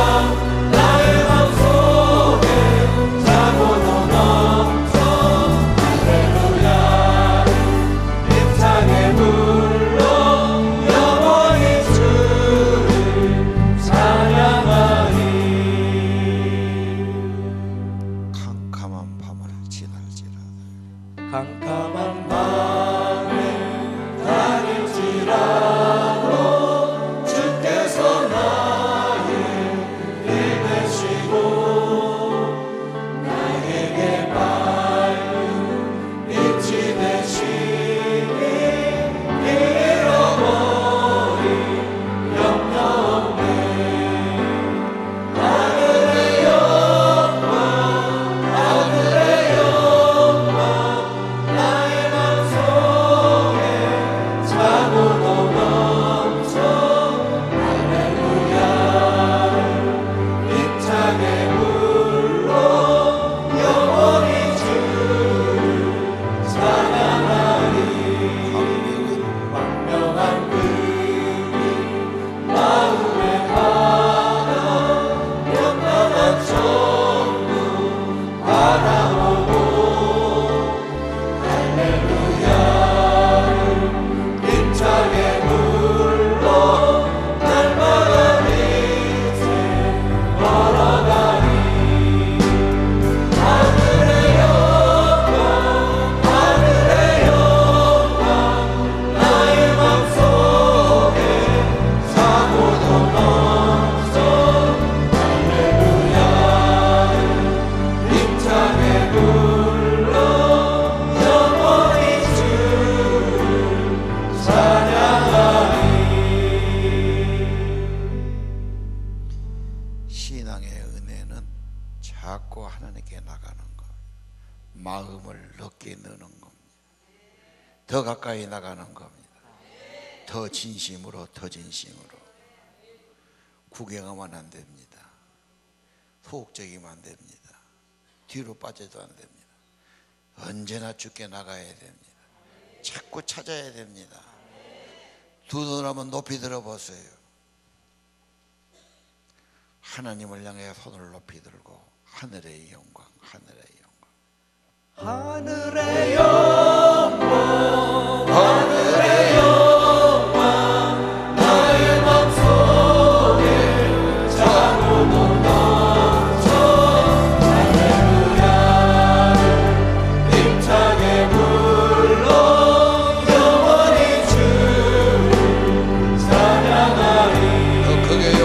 나의 맘속에 자고로 넘쳐 할렐루야를 힘차게 불러 영원히 주를 찬양하리. 캄캄한 밤을 지날지라도 캄캄한 밤에 다닐지라도 주께서 나의 길 되시고 나에게 밝은 빛이 되시니 길 잃어버린 염려 없네. 하늘의 영광 하늘의 영광 나의 맘속에 자고로 넘쳐 할렐루야를 힘차게 불러 영원히 주를 찬양하리. 광명한 그님 마음에 알아 영원한 정부 바라보고 할렐루야를 힘차게 불러 날마다 빛에 걸어가리. 하늘의 영광 하늘의 영광 나의 맘속에 자고로 넘쳐 할렐루야를 힘차게 불러 영원히 주를 찬양하리. 신앙의 은혜는 자꾸 하나님께 나가는 것, 마음을 넓게 넣는 겁니다. 더 가까이 나가는 겁니다. 더 진심으로 더 진심으로. 구경하면 안 됩니다. 소극적이면 안 됩니다. 뒤로 빠져도 안 됩니다. 언제나 주께 나가야 됩니다. 자꾸 찾아야 됩니다. 두 눈 한번 높이 들어보세요. 하나님을 향해 손을 높이 들고 하늘의 영광 하늘의 영광 하늘의 영광 하늘의 영광 나의 맘속에 자고로 넘쳐 할렐루야를 힘차게 불러 영원히 주를 찬양하리. 더 크게요.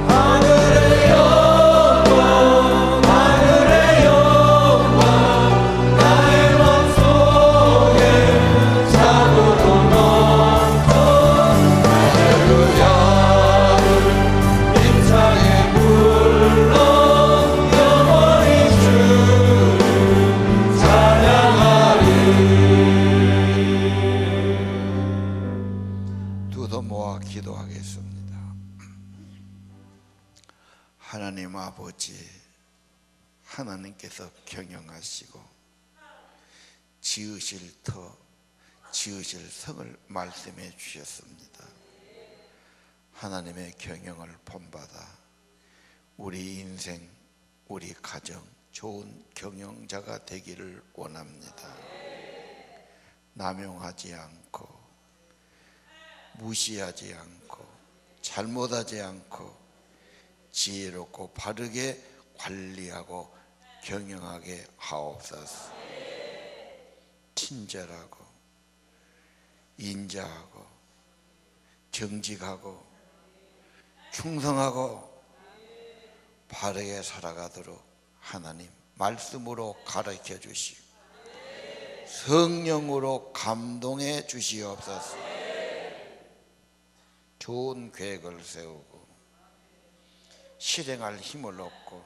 하늘의 영광 하늘의 영광 나의 맘속에 도와 기도하겠습니다. 하나님 아버지, 하나님께서 경영하시고 지으실 터, 지으실 성을 말씀해 주셨습니다. 하나님의 경영을 본받아 우리 인생, 우리 가정 좋은 경영자가 되기를 원합니다. 남용하지 않고 무시하지 않고 잘못하지 않고 지혜롭고 바르게 관리하고 경영하게 하옵소서. 친절하고 인자하고 정직하고 충성하고 바르게 살아가도록 하나님 말씀으로 가르쳐 주시고 성령으로 감동해 주시옵소서. 좋은 계획을 세우고 실행할 힘을 얻고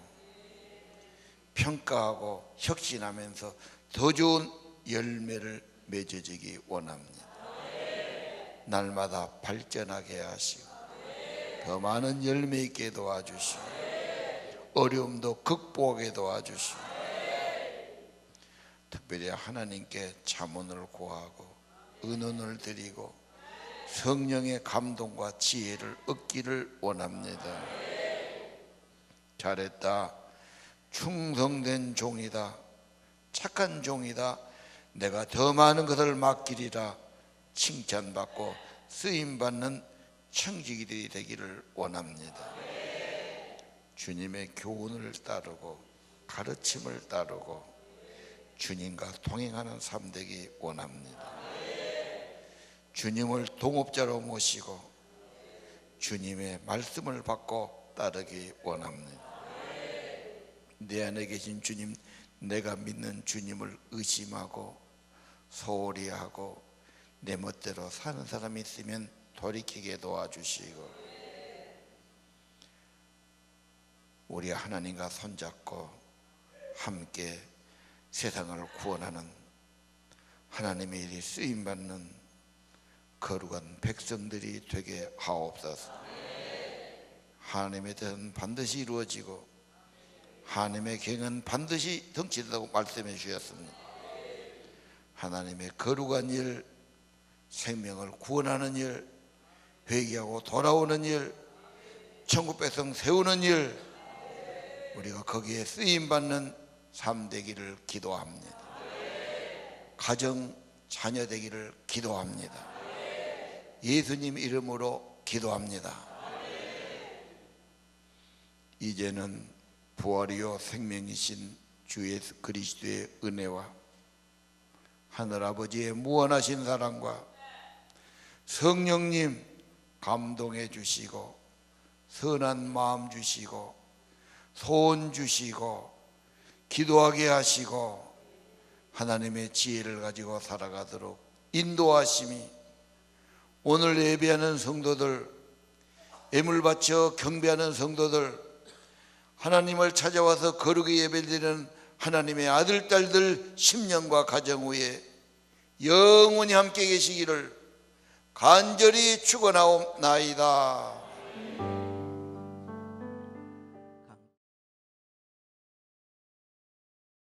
평가하고 혁신하면서 더 좋은 열매를 맺어지기 원합니다. 날마다 발전하게 하시고 더 많은 열매 있게 도와주시고 어려움도 극복하게 도와주시고 특별히 하나님께 자문을 구하고 의논을 드리고 성령의 감동과 지혜를 얻기를 원합니다. 잘했다, 충성된 종이다, 착한 종이다, 내가 더 많은 것을 맡기리라 칭찬받고 쓰임받는 청지기들이 되기를 원합니다. 주님의 교훈을 따르고 가르침을 따르고 주님과 동행하는 삶 되기 원합니다. 주님을 동업자로 모시고 주님의 말씀을 받고 따르기 원합니다. 내 안에 계신 주님, 내가 믿는 주님을 의심하고 소홀히 하고 내 멋대로 사는 사람이 있으면 돌이키게 도와주시고 우리 하나님과 손잡고 함께 세상을 구원하는 하나님의 일이 쓰임받는 거룩한 백성들이 되게 하옵소서. 하나님의 뜻은 반드시 이루어지고 하나님의 계획은 반드시 성취된다고 말씀해 주셨습니다. 하나님의 거룩한 일, 생명을 구원하는 일, 회개하고 돌아오는 일, 천국 백성 세우는 일, 우리가 거기에 쓰임받는 삶 되기를 기도합니다. 가정, 자녀 되기를 기도합니다. 예수님 이름으로 기도합니다. 이제는 부활이요 생명이신 주 예수 그리스도의 은혜와 하늘아버지의 무한하신 사랑과 성령님 감동해 주시고 선한 마음 주시고 소원 주시고 기도하게 하시고 하나님의 지혜를 가지고 살아가도록 인도하심이 오늘 예배하는 성도들, 예물 바쳐 경배하는 성도들, 하나님을 찾아와서 거룩히 예배드리는 하나님의 아들, 딸들 10년과 가정 후에 영원히 함께 계시기를 간절히 축원하옵나이다.